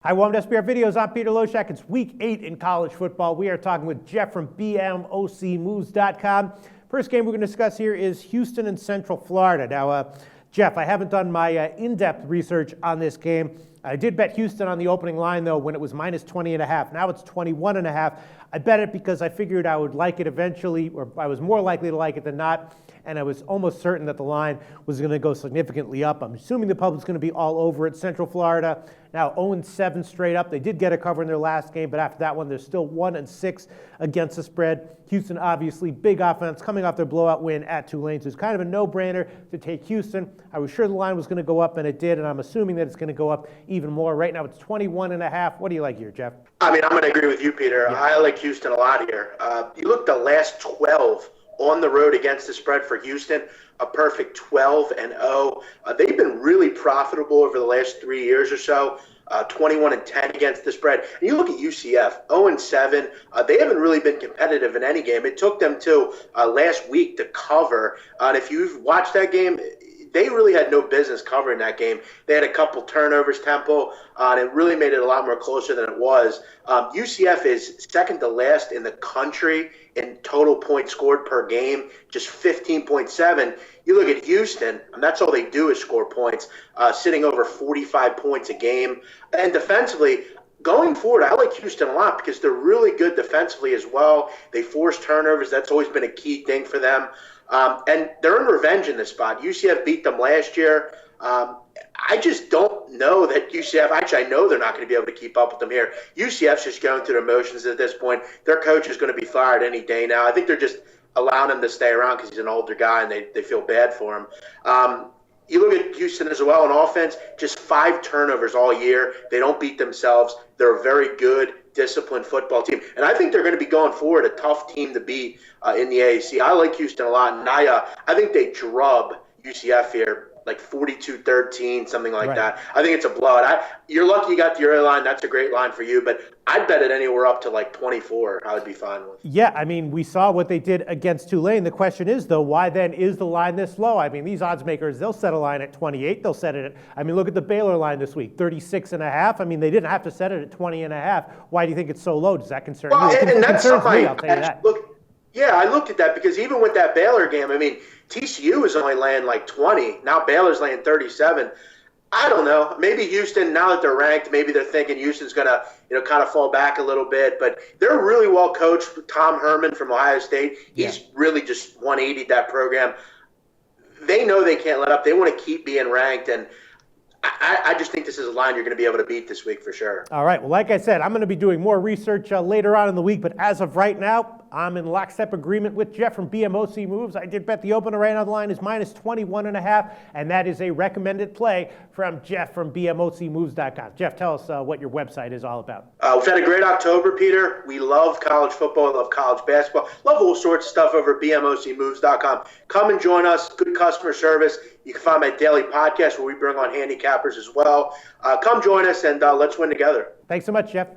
Hi, welcome to SBR Videos. I'm Peter Loshak. It's week 8 in college football. We are talking with Jeff from BMOCmoves.com. First game we're going to discuss here is Houston and Central Florida. Now, Jeff, I haven't done my in-depth research on this game. I did bet Houston on the opening line, though, when it was minus 20.5. Now it's 21.5. I bet it because I figured I would like it eventually, or I was more likely to like it than not, and I was almost certain that the line was going to go significantly up. I'm assuming the public's going to be all over it. Central Florida, now 0-7 straight up. They did get a cover in their last game, but after that one, they're still 1-6 against the spread. Houston, obviously, big offense, coming off their blowout win at Tulane, so it's kind of a no-brainer to take Houston. I was sure the line was going to go up, and it did, and I'm assuming that it's going to go up even more. Right now, it's 21.5. What do you like here, Jeff? I mean, I'm going to agree with you, Peter. Yeah. I like Houston a lot here. You look the last 12 on the road against the spread for Houston, a perfect 12-0. They've been really profitable over the last 3 years or so, 21-10 against the spread. And you look at UCF, 0-7. They haven't really been competitive in any game. It took them to last week to cover. And if you've watched that game, they really had no business covering that game. They had a couple turnovers, Temple, and it really made it a lot more closer than it was. UCF is second to last in the country in total points scored per game, just 15.7. You look at Houston, and that's all they do is score points, sitting over 45 points a game. And defensively, going forward, I like Houston a lot because they're really good defensively as well. They force turnovers. That's always been a key thing for them. And they're in revenge in this spot. UCF beat them last year. I just don't know that UCF – actually, I know they're not going to be able to keep up with them here. UCF's just going through the motions at this point. Their coach is going to be fired any day now. I think they're just allowing him to stay around because he's an older guy and they feel bad for him. You look at Houston as well on offense, just 5 turnovers all year. They don't beat themselves. They're a very good, disciplined football team. And I think they're going to be going forward a tough team to beat in the AAC. I like Houston a lot, and I think they drub UCF here, like 42-13, something like that. I think it's a blowout. You're lucky you got the early line. That's a great line for you, but I'd bet it anywhere up to like 24 I would be fine with. Yeah, I mean, we saw what they did against Tulane. The question is, though, why then is the line this low? I mean, these odds makers, they'll set a line at 28. They'll set it at, I mean, look at the Baylor line this week, 36.5. I mean, they didn't have to set it at 20.5. Why do you think it's so low? Does that concern you? And that's something me, I'll tell you that. Yeah, I looked at that because even with that Baylor game, I mean, TCU is only laying like 20. Now Baylor's laying 37. I don't know. Maybe Houston, now that they're ranked, maybe they're thinking Houston's going to, kind of fall back a little bit. But they're really well coached. Tom Herman from Ohio State, he's really just 180'd that program. They know they can't let up. They want to keep being ranked, and I just think this is a line you're going to be able to beat this week for sure. All right. Well, like I said, I'm going to be doing more research later on in the week, but as of right now, I'm in lockstep agreement with Jeff from BMOC Moves. I did bet the opener right on the line is minus 21.5, and that is a recommended play from Jeff from BMOCmoves.com. Jeff, tell us what your website is all about. We've had a great October, Peter. We love college football, love college basketball, love all sorts of stuff over at BMOCmoves.com. Come and join us. Good customer service. You can find my daily podcast where we bring on handicappers as well. Come join us, and let's win together. Thanks so much, Jeff.